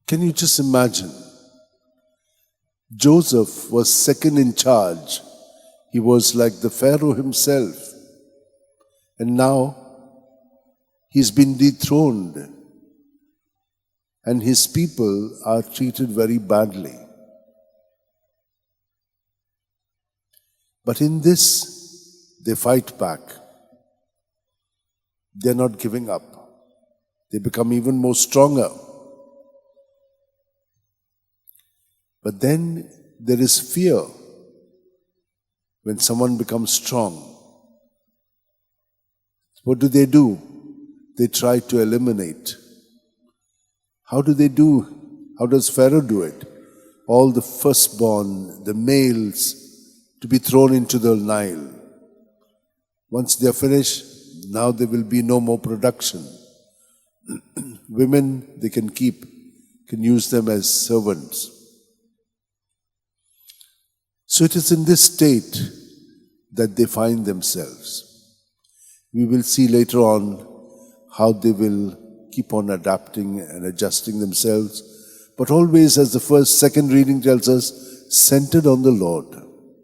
Can you just imagine? Joseph was second in charge. He was like the Pharaoh himself. And now he's been dethroned. And his people are treated very badly. But in this, they fight back. They're not giving up. They become even more stronger. But then there is fear when someone becomes strong. What do? They try to eliminate. How do they do? How does Pharaoh do it? All the firstborn, the males, to be thrown into the Nile. Once they are finished, now there will be no more production. Women, they can use them as servants. So it is in this state that they find themselves. We will see later on how they will keep on adapting and adjusting themselves, but always, as the second reading tells us, centered on the Lord.